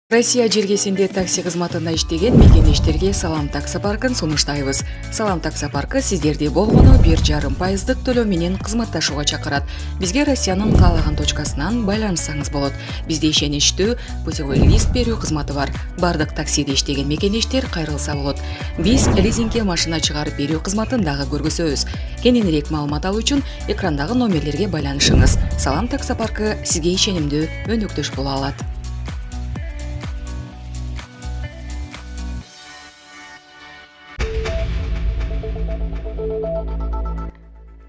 Россия жергесинде такси кызматында иштеген мекенештерге Салам таксы паркын сунуштайбыз. Салам таксы паркы сиздерди болгону 1,5% төлөө менен кызматташууга чакырат. Бизге Россиянын каалаган точкасынан байланыссаңыз болот. Бизде ишеничтүү путевой лист берүү кызматы бар. Бардык таксиде иштеген мекенештер кайрылса болот. Биз лизингке машина чыгарып берүү кызматын дагы көргөзөбүз. Кененирээк маалымат алуу үчүн экрандагы номерлерге байланышыңыз. Салам таксы паркы сизге ишенимдүү өнөктөш боло алат.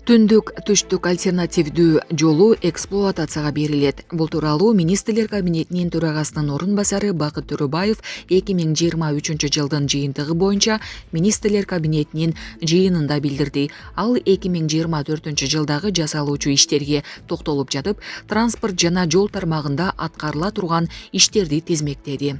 Түндүк түштүк альтернативдүү жолу эксплуатацияга берилет. Бул тууралуу Министрлер кабинетинин төрагасынын орун басары Бакыт Төрөбаев 2023 жылдын жыйынтыгы боюнча Министрлер кабинетинин жыйынында билдирди. Ал 2024 жылдагы жасалуучу иштерге токтолуп жатып, транспорт жана жол тармагында аткарыла турган иштерди тизмектеди.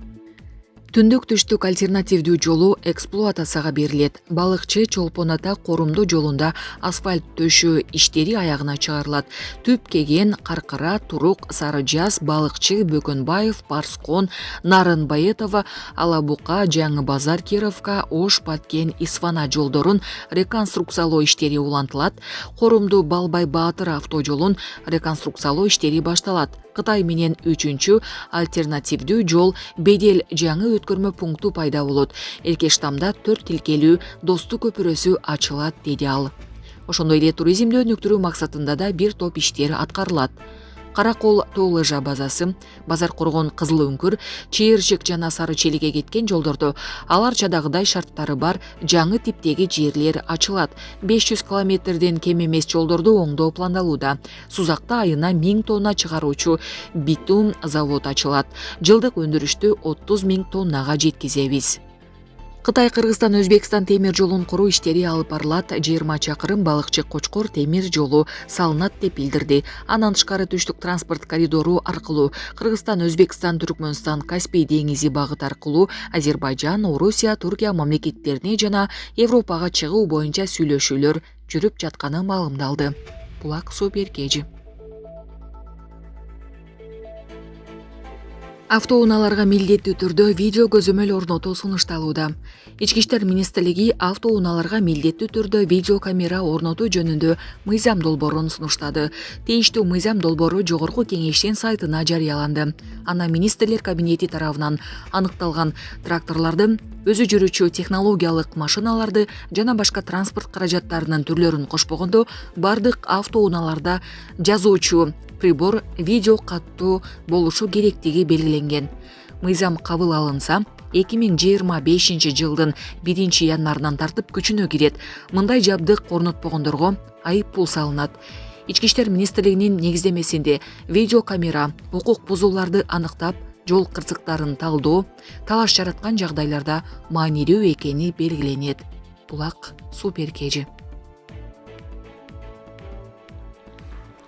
Түндүк түштүк альтернативдүү жолу эксплуатацияга берилет. Балыкчы Чолпон ата Корумду жолунда асфальт төшөө иштери аягына чыгарылат. Түп кеген, Каркыра, Турук, Сары Жаз, Балыкчы, Бөкөнбаев, Парскон, Нарынбаетова, Алабука, Жаңы Базар, Кировка, Ош, Паткен, Исфана жолдорун реконструкциялоо иштери улантылат. Корумду Балбай Баатыр автожолун реконструкциялоо иштери башталат. Кытай менен 3-чү альтернативдүү жол Бедел жаңы өткөрмө пункту пайда болот. Эркештамда 4 тилкелүү Достук көпүрөсү ачылат, деди ал. Ошондой эле туризмди өнүктүрүү максатында да бир топ иштер аткарылат. Каракол тоо лыжа базасы, Базар Коргон Кызыл Үңкүр, Чыйыршык жана Сары Челиге кеткен жолдордо аларчадагыдай шарттары бар жаңы типтеги жерлер ачылат. 500 километрден кем эмес жолдорду оңдоо пландалууда. Сузакта айына 1000 тонна чыгаруучу битум завод ачылат. Жылдык өндүрүштү 30 000 тоннага жеткизебиз. Кытай Кыргызстан Өзбекстан темир жолун куруу иштери алып барылат. 20 чакырым Балыкчы Кочкор темир жолу салынат деп билдирди. Андан тышкары түштүк транспорт коридору аркылуу Кыргызстан, Өзбекстан, Түркмөнстан, Каспий деңизи багыт аркылуу Азербайжан, Орусия, Туркия мамлекеттерине жана Европага чыгуу боюнча сүйлөшүүлөр жүрүп жатканы маалымдалды. Булак Суперкежи. Автоунааларга милдеттүү түрдө видео көзөмөл орнотуу сунушталууда. Ички иштер министрлиги автоунааларга милдеттүү түрдө видео камера орнотуу жөнүндө мыйзам долбоорун сунуштады. Тийиштүү мыйзам долбоору жогорку кеңештин сайтына жарыяланды. Анда министрлер кабинети тарабынан аныкталган тракторлорду, өзү жүрүүчү технологиялык машиналарды жана башка транспорт каражаттарынын түрлөрүн кошпогондо бардык автоунааларда жазуучу прибор видео каттуу болушу керектиги белгиленген. Мыйзам кабыл алынса, 2025 жылдын 1 январынан тартып күчүнө кирет. Мындай жабдык орнотпогондорго айып пул салынат. Ички иштер министрлигинин негиздемесинде видео камера укук бузууларды аныктап, жол кырсыктарын талдоо, талаш жараткан жагдайларда маанилүү экени белгиленет. Булак Суперкежи.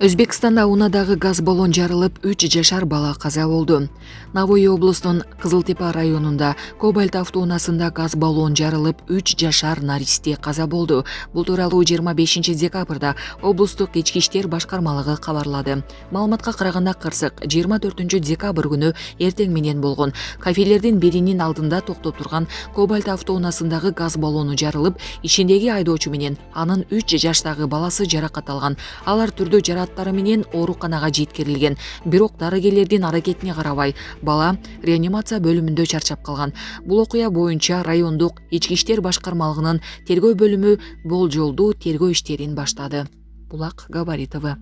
Өзбекстанда унадагы газ баллон жарылып 3 жашар бала каза болду. Навой облусунун Кызыл Тепе районунда Кобальт автоунаасында газ баллон жарылып 3 жашар наристе каза болду. Бул тууралуу 25 декабрда облустук ички иштер башкармалыгы кабарлады. Маалыматка караганда кырсык 24 декабрь күнү эртең менен болгон. Кафелердин биринин алдында токтоп турган Кобальт автоунаасындагы газ баллону жарылып, ичиндеги айдоочу менен анын 3 жаштагы баласы жаракат алган. Алар түрдүү жараттары менен ооруканага жеткирилген. Бирок дарыгерлердин аракетине карабай, бала реанимация бөлүмүндө чарчап калган. Бул окуя боюнча райондук ички иштер башкармалыгынын тергөө бөлүмү болжолдуу тергөө иштерин баштады. Булак Габаритова.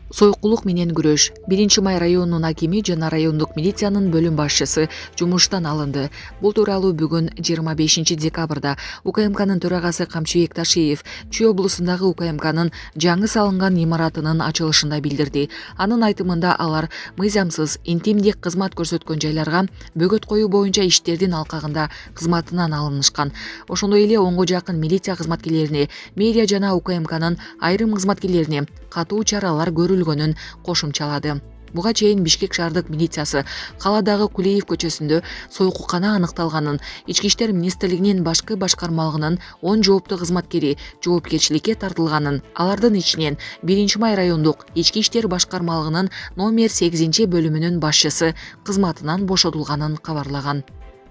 Сойкулук менен күрөш. 1 май районунун акими жана райондук милициянын бөлүм башчысы жумуштан алынды. Бул тууралуу бүгүн 25 декабрда УКМКнын төрагасы Камчыбек Ташиев Чүй облусундагы УКМКнын жаңы салынган имаратынын ачылышында билдирди. Анын айтымында алар мыйзамсыз интимдик кызмат көрсөткөн жайларга бөгөт коюу боюнча иштердин алкагында кызматынан алынышкан. Ошондой эле онго жакын милиция кызматкерлерине, мэрия жана УКМКнын айрым кызматкерлерине катуу чаралар көрүлгөнүн кошумчалады. Буга чейин Бишкек шаардык милициясы каладагы Кулиев көчөсүндө сойкукана аныкталганын, Ички иштер министрлигинин башкы башкармалыгынын 10 жооптуу кызматкери жоопкерчиликке тартылганын, алардын ичинен 1-май райондук Ички иштер башкармалыгынын номер 8 бөлүмүнүн башчысы кызматынан бошотулганын кабарлаган.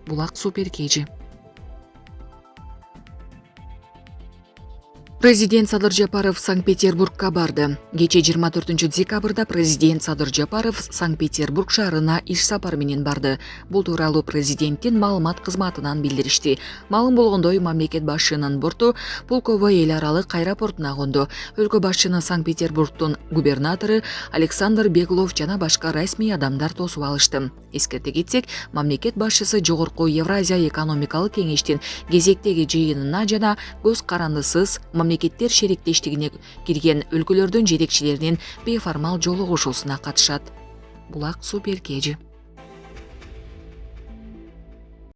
Булак Супер KG. Президент Садыр Жапаров Санкт-Петербургка барды. Кече 24 декабрда президент Садыр Жапаров Санкт-Петербург шаарына иш сапар менен барды. Бул тууралуу президенттин маалымат кызматынан билдиришти. Маалым болгондой, мамлекет башчынын борту Пулково эл аралык аэропортуна конду. Өлкө башчыны Санкт-Петербургдун губернатору Александр Беглов жана башка расмий адамдар тосуп алышты. Эскерте кетсек, мамлекет башчысы жогорку Евразия экономикалык кеңештин кезектеги жыйынына жана көз карандысыз мамлекеттер шериктештигине кирген өлкөлөрдүн жетекчилеринин бейформал жолугушуусуна катышат. Булак Супер KG.